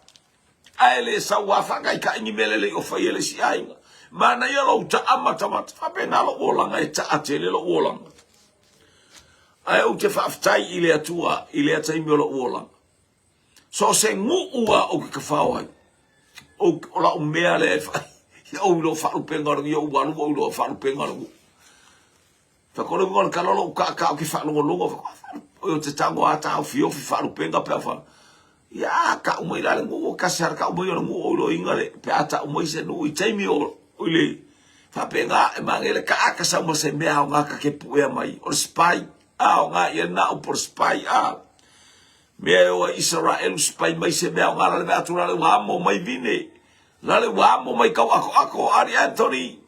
Aile sa wa fa ka ingi melele o fa yele si ainga. Mana ya lo ta amata mat fa pena lo olanga e ta atele lo olanga. Ai o te fa aftai ile atua ile atai me lo olanga. So se ngu ua o ka fa ai. O la o mea le fa. O lo faru pengar yo walu o lo faru pengar. Fa ko lo ngon kalolo ka ki faru longo o te tango ata o fio faru penga pe fa. Ya ka mo ila ngo ka sar ka mo yo ngo lo ingale pe ata mo ise no I taimi o le fa penga e mangele ka sa mo se mea nga ka ke puea mai o spy nga ye na o por spy mea o Israel spy mai se mea nga le atura le mo mai vine. Lale wa mo mai kau ako Ari Anthony.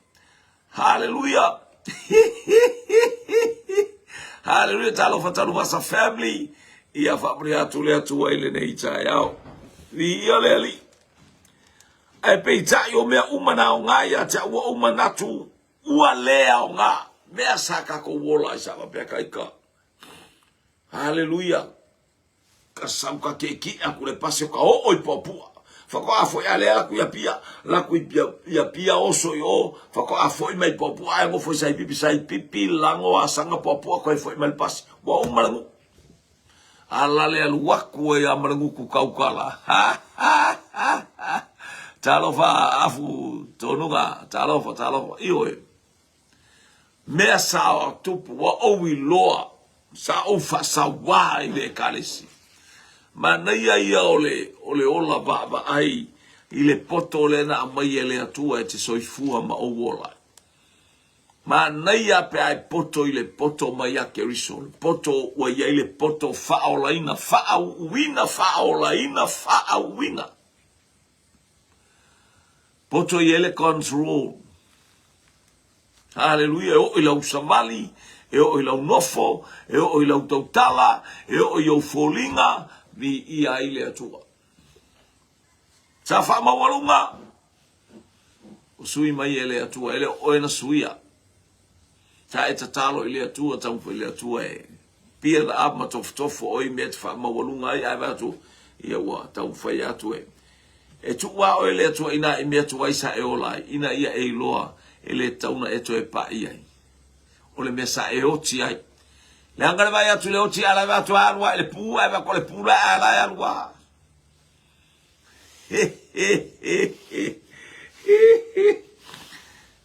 Hallelujah. Hallelujah. Talo fatalu masa family. Ia fabria tu le tu ele nei taiao. Ia leli. Ai peitai o mea umana o nga ia te ua umanatu. Ua lea o nga. Mea saka ko wola isa wapea kaika. Hallelujah. Kasau ka keki aku le pase ka o ipopua. Fako afo ya lea ku ya pia la ku ya pia oso yo fako afo mai popu ai mo fo sai pipi lango asanga popu ko fo mai pas wa umalangu ala le luak ku ya malangu ku kaukala talofa afu tonuga talofa io me sa tupu wa o wi loa sa o fa sa wa ile kalisi mana ia ole ola baba ai ile poto le na mai ele atua te soifua ma o wola. Mana ia pe ai poto ile poto mai a kerisol. Poto wa ia ile poto faolaina. Poto ile control. Hallelujah. O ila usamali. E o ila unofo. E o ila utautala. E o ila ufolinga. Vi ia ile atua. Sa fa mawalunga. Usui mai ele atua ele oena suia. Sa e tatalo ele atua tamfu ele atua e. Pia la ab matofo oi met fa mawalunga ai avatu. Ia wa tau fai atu e. E tuwa o ele atua ina e mea tuwa isa e olai. Ina ia e loa ele tauna e to e pa iai. Ole me sa e oti ai. Le angare vai atu le oti ala va tu alwa ele pu ai va ko le pula ala alwa.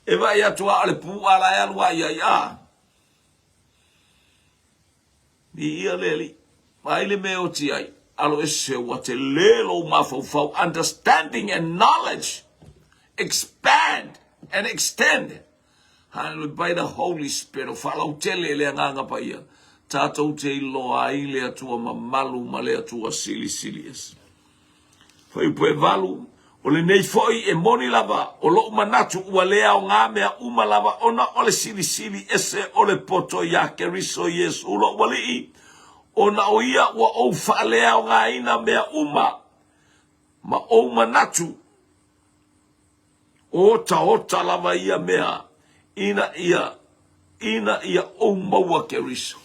E vai atu ale pu ala alwa ia. Ni ia leli. Mai le me oti ai. Alo ese wa te lelo mafau understanding and knowledge expand and extend. Hallelujah, by the Holy Spirit. Falau tele le nganga pa ia. Tatou te loa ai le atua mamalu ma le atua sili es. Foi poe valu. O le nei foi e moni lava. O lo manatu ua lea o ngā mea uma lava. Ona o le sili ese o le poto ya keriso Yesu. Ulo wali i. Ona o ia ua o whaalea o ngā ina mea uma. Ma o manatu. Ota lava ia mea. Ina ia o maua keriso.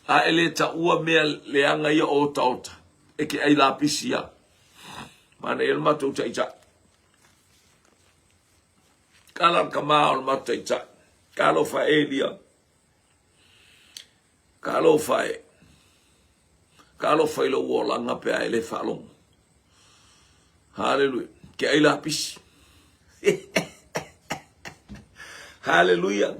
A ele ta ua mea leanga ia ota. Eke ai la pisia. Mana el matou taita. Kala kama o matou taita. Kalo fa elia. Kalo fa ilo wola ngape a ele falong. Hallelujah. Ke ai la pisi. Hallelujah.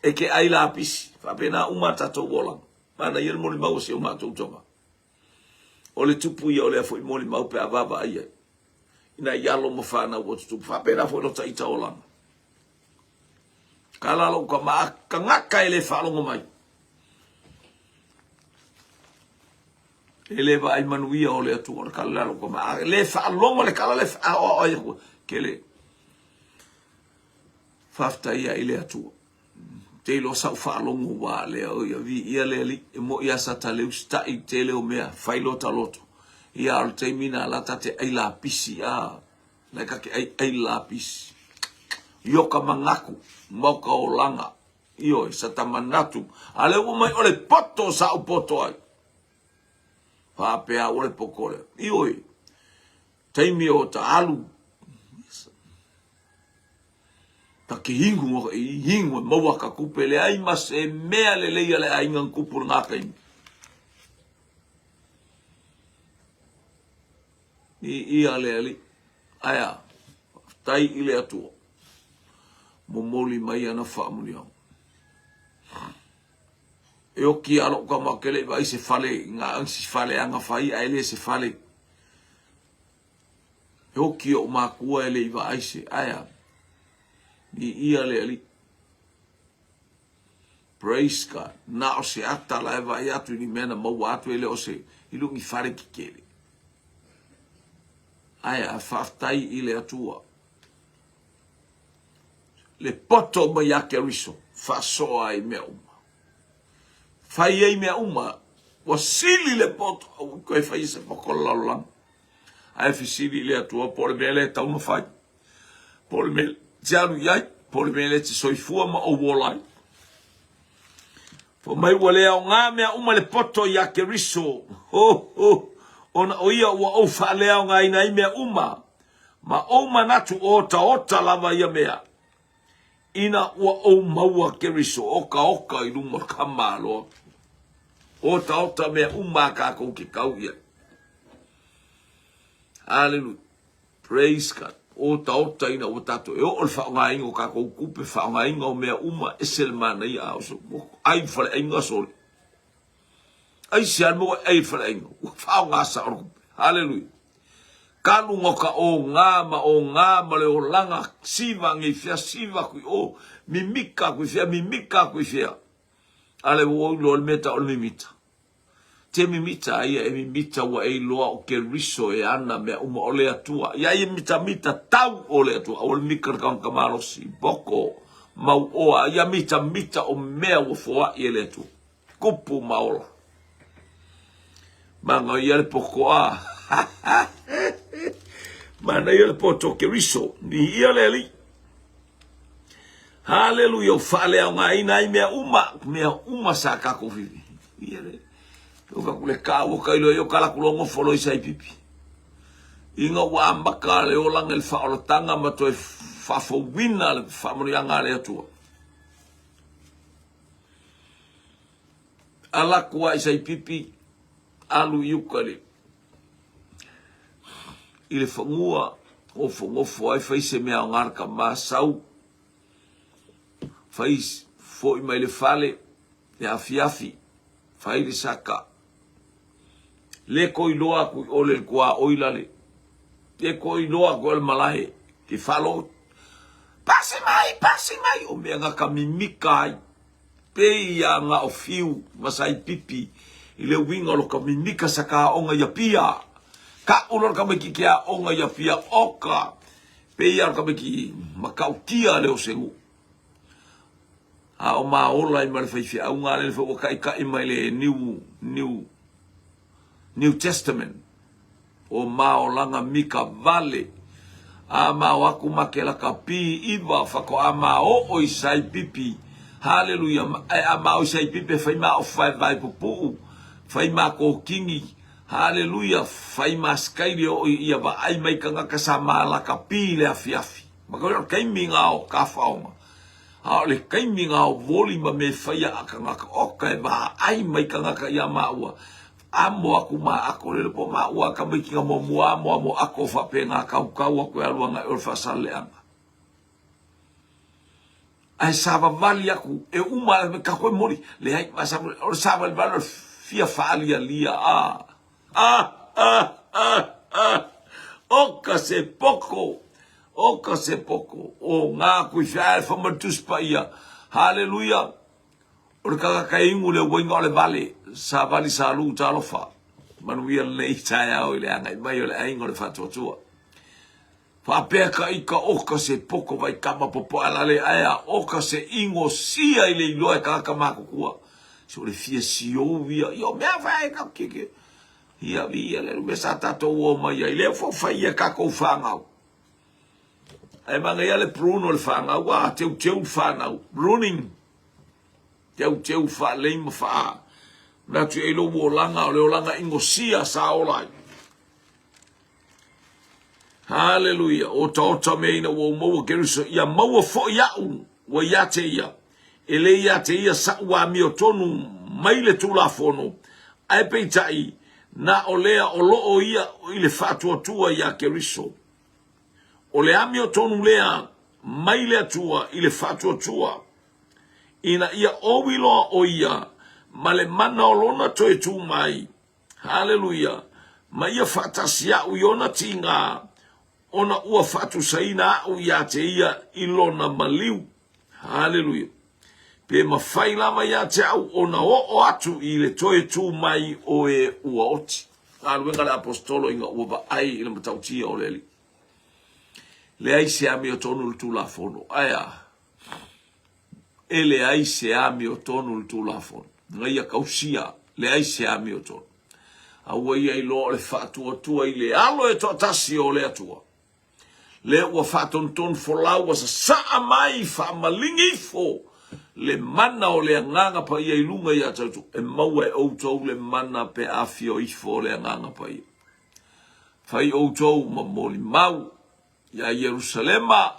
Eke ai la pisi. Fa pena umata to wola. Mana yel mo mau se umata utoma. Ole tupu ia ole foi moli mau pe avava ia. Ina yalo mo fana wo tupu fa pena foi no taita olanga. Kala lo ka ma ka ngaka ele falongo mai. Ele va ai manuia ole atu or kala lo ka ma le falongo le kala le o kele. Fafta ia ele atu. Te lo sa falongo wa le o ia vi ia le li mo ia sa tale sta I tele o mea failo taloto. Ia al te mina la tate ai la pisi a. Le ka ke ai la pisi. Yoka mangaku moka o langa. Io sa tamanatu. Ale o mai ole poto sa o poto ai. Pa pe a ole pokore. Io teimi o ta alu. Ta ke hingu maua ka kupe le ai mas e mea le leia le ai ngan kupur ngaka imi. Ia le ali. Aya. Tai ile atua. Momoli mai ana whaamuni au. E o ki alo ka makele vai se fale. Ngā angsi fale anga whai aile se fale. E o ki o makua ele iwa aise. Aya. Ni ia le ali. Praise God. Na o se ata la eva i atu ni mena mau atu ele o se ilungi whare ki kere. Aya a whaftai i le atua. Le poto mai ake riso. Whasoa i mea uma. Whai ei mea uma. Wa sili le poto. Au koe whai se pakolalang. Aya fisili le atua. Pore mea le tauna whai. Pore mea tiaru iai, pole mele te soifua ma o wolai. Po mai wale au ngā mea uma le poto ya ke riso. Ona o ia ua au whaale au ngā ina i mea uma. Ma o manatu ota lava ia mea. Ina ua au maua ke riso. Oka I runga kama loa. Ota mea uma kako ke kau ia. Hallelujah. Praise God. Ota ina o tato e o whaonga ingo kako kupe whaonga ingo mea uma esel mana I au so ai whale ingo sori ai sian mo ai whale ingo whaonga sa orku hallelujah kalu ngoka o ngā le o langa siva ngi fia siva kui o mimika kui fia ale wo lo meta o mimita te mimita ia e mimita wa e loa o ke riso e ana mea uma o le atua. Ia e mita tau o le atua. O le mikar kaun kamarosi, boko, mau oa. Ia mita o mea o foa i le atua. Kupu maola. Manga ia le poko a. Mana ia le poto Keriso. Ni ia le li. Haleluya. Fale au ngai nai mea uma sa kako vivi. Ia le. Oka kule kawo kailo yo kala kulongo folo isai pipi. Inga wa ambaka le olang el fa o tanga ma to fa fo wina le fa mo yanga le atua. Ala kuwa isai pipi alu yukale. Ile fangua o fongofo ai fai se mea ngarka ma sau. Fai fo mai le fale le afiafi. Fai le saka. Le koiloa ku ole kwa oilale. Le koiloa ku el malahe. Ki falo. Pase mai. O mea ngaka mimikai. Peia nga o fiu. Masai pipi. Ile winga lo ka mimika saka onga ya pia. Ka ulor ka meki kia onga ya pia oka. Peia ka meki makautia leo sengu. A o ma ola I mare fai au ngā le fo kai mai le New Testament. O ma o langa mika vale. A ma o aku makela ka pi iwa whako a ma o isai pipi. Hallelujah. A ma o isai pipi fai ma o fai vai pupu. Fai ma ko kingi. Hallelujah. Fai ma skairi o ia ba ai mai ka ngaka sa ma la ka pi le afiafi. Maka kai minga o ka whaonga. Ale kai minga o voli ma me faya aka ngaka oka e maha ai mai ka ngaka ia maua. Amo aku ma ako le po maua ka mai kinga mo mo ako whape ngā kau ako e alua ngā urfa sale anga. Ai sava vali aku e uma me ka koe mori le hai masama o sava le valo fia falia lia oka se poko. Oka se poko. O ngā kui whiae whamatus pa ia. Hallelujah. O le kaka ingu le wainga o le vale. Sa vali sa lu talofa. Manuia le itai au I le anga. I mai o le ainga o le whatuatua. Whapea ka ika oka se poko vai kama popo ala le aia. Oka se ingo sia I le iloa e kaka makukua. So le fia sio via. Yo mea vai ka kike. Ia via le lume sa tato uo mai. I le fawhai ia kako whangau. Ai manga ia le pruno le whanga wa teu whanau. Pruning. Teu wha leima wha. Natu e lo o langa o leo langa ingo sia sa olai. Hallelujah. O taota meina o maua Keriso. Ia maua fo iau. Wa iate ia. Ele iate ia sa ua mi o tonu maile tula fono. Ai peitai. Na o lea o loo ia I le whatua tua ia Keriso. O le ami o tonu lea mai lea tua I le whatua tua. Ina ia owiloa o ia ma le mana o lona toe tu mai. Hallelujah. Ma ia whatasia u iona tinga ona ua whatu saina au ia te ia ilona maliu. Hallelujah. Pe ma whailama ia te au ona o atu I le toe tu mai o e ua oti. Aluenga le apostolo inga ua ba ai I le matautia o leli. Le ai se ami o tonu le tula fono. Aia. E le ai se ami o tonu le tula fono. Ngai a kausia. Le ai se ami o tonu. Aua ia I lo le whaatua tua I le alo e toa tasi o le atua. Le ua whaaton ton folau sa saa mai whaamalingi fo. Le mana o le anganga pa ia I lunga ia tautu. E maua e outou le mana pe afio I fo le anganga pa ia. Fai outou ma moli mau. Ya Yerusalema,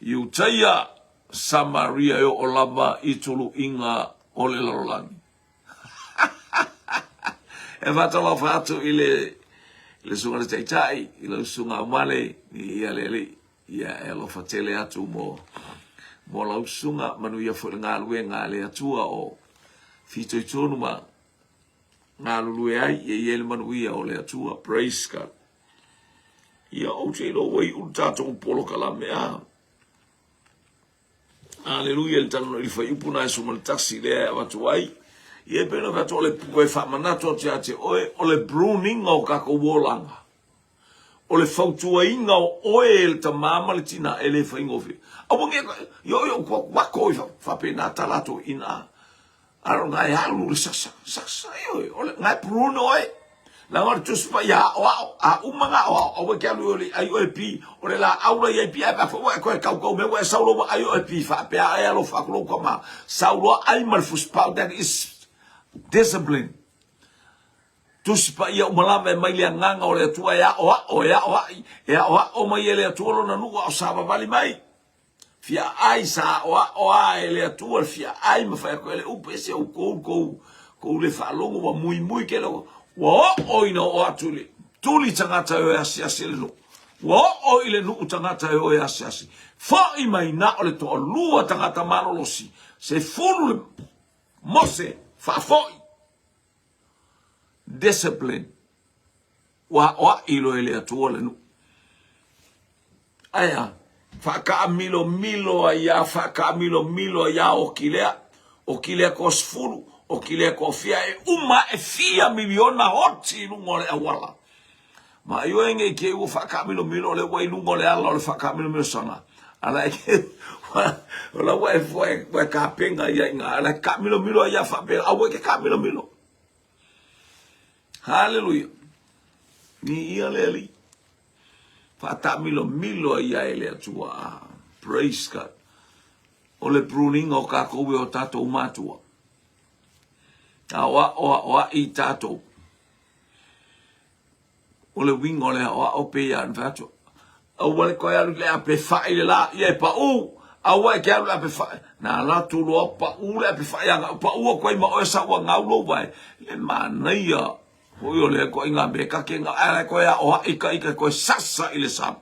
Iutaia, Samaria o lava itulu inga o le lorolani. E vatala fatu I le sunga le taitai, I le sunga umale, ia lele, ia e lo fatele atu mo lau sunga, manu ia fo ngā lue ngā le atua o fito I tonu ma ngā lue ai, ia le manu ia o le atua, praise God. Ia o te ilo wai utato o polo kalamea. Hallelujah, le tano I whai upuna e suma le taksi lea watu ai. Ia pena kato o le pukoe whamanato te ate oe, o le bruninga o kako wolanga. O le fautua inga o oe le ta mama le tina e le whai ngofi. Awa ngea, yo wako I whapena talato ina. Aro ngai halu le saksa, yo, o le ngai bruno oe. ngor tus pa ya o a umanga o ke alu oli IOP o la aula IOP pa fo ko ka me wa saulo IOP fa pa ya lo fa ko ma saulo ai mal fuspa that is discipline. Tus pa ia malame mai le nganga o le tua ya o mai le tua na nu o sa vali mai. Fia ai sa o ai le tua fia ai ma fa ko le upese o ko le fa longo wa muy ke lo o ino o atuli tuli tangata o asiasi le lo o ile nu tangata o asiasi fa i mai na o le to lua tangata malolosi se fulu mose fa foi discipline wa ilo ele atua le nu aya fa ka milo aya fa ka milo aya o kilea kosfulu o kilea kofia uma fia miliona hoti lungole awala ma yo enge ke u fa ka milo le wai lungole ala le fa ka milo sana ala ke la wai foi ka penga ya nga ala ka milo ya fa be awe ke ka milo hallelujah ni ia leli Fata milo ia ele atua. Praise God. Ole pruning o ka kowe o tatou matua. Oa i tatou. Ole wing ole o pe ya nfato. Ole ko ya le ape fa ile la ye pa u. Awa ke ala ape fa. Na la tu lo pa u le ape fa ya pa u ko ma o sa wa ngaulo vai. Le manaya. Oyo le ko inga be ka ke nga ala ko ya o ika ko sasa ile sam.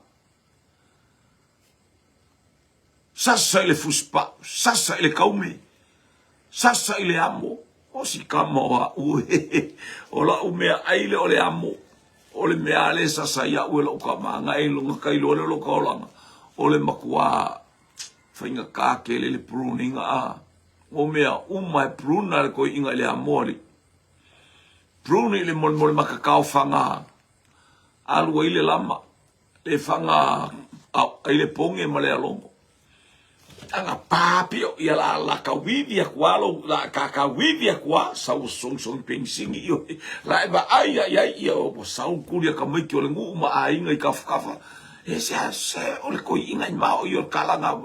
Sasa ile fuspa, sasa ile kaume. Sasa ile amo. O si kama o ola umea aile ole amo. Ole mea ale sasa ya uela o kama nga ilo nga kailo ole lo kaolanga. Ole makua fainga ka ke le pruning a. O mea umai pruna ko inga le amori. Pruni le mol makakao fanga alu ile lama le fanga ile ponge male alongo anga papio ia la ka wivi kwa lo la ka wivi kwa sau song pensing io la ba ai io sau kulia ka mai ke le ngu ma ai ngai ka e se ole ko inga ma io kala nga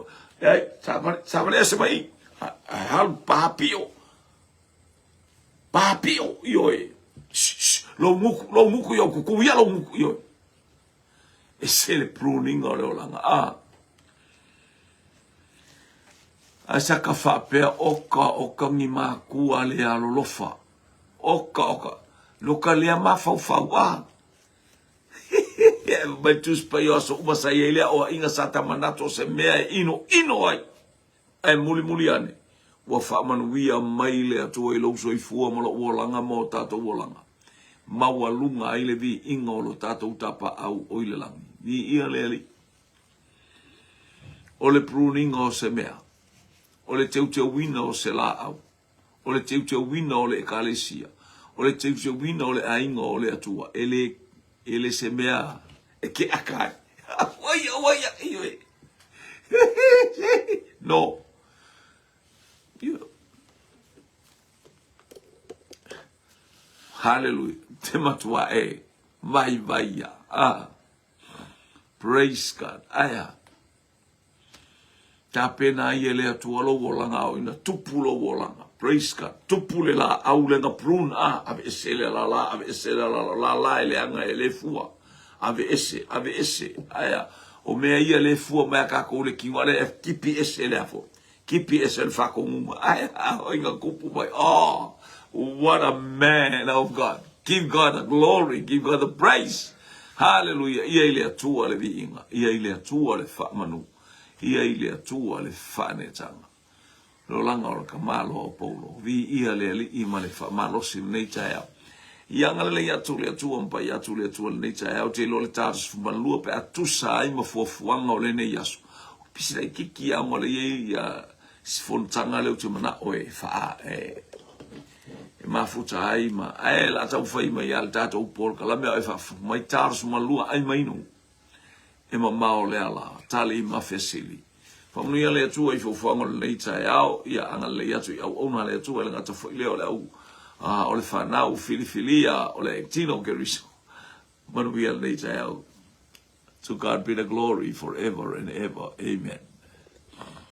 sabale se mai hal papio io lo muku yo kuku ya lo muku yo ese le pruning ole olanga asa ka fa pe oka ngi ma ku ale alo lofa oka lo ka le ma fa wa betus pa yo so uma sai ele o inga sata manato se mea ino ai muli ane wa fa man wia maile atu lo so ifua mo lo olanga mo tato olanga mawalunga ile vi ingolo tato utapa au oile langi vi ia leli ole pruning o se mea ole teu wina o se la au ole teu wina ole ekalesia ole teu wina ole ainga ole atua ele se mea ke akai waya iwe no hallelujah tematua vai praise God aya tapena ile atua lo wolanga o ina tupulo wolanga praise God tupule la aulenga prun ave esele la ile anga ele fua ave ese aya o mea ia le fua mea ka ko le kiwale kipi esele afo kipi esele fa ko aya o inga kupu mai what a man of God. Give God the glory. Give God the praise. Hallelujah. Ia ile atua le viinga. Ia ile atua le fa manu. Ia ile atua le fa ne tanga. Lo langa o kamalo o polo. Vi ia le ali ima le fa malo sim nei taia. Ia ngale le atu le atua mpa ia atu le atua le nei taia. O te lo le tatus fumanlua pe atusa ai ma fuafuanga o le nei yasu. Pisi lai kiki a mo le ia sifontanga le uti mana oe fa ma futa ai ma la tau fai mai al tato por kala me fa mai tar suma lua ai mai no e ma o le ala tali ma fesili fa mo ia le tu ai fo fo ngol le tai au ia anga le atu au ona le tu le ngata fo le au ole whanau filifilia, ole tino keriso. Manuia nei tai au. To God be the glory forever and ever. Amen.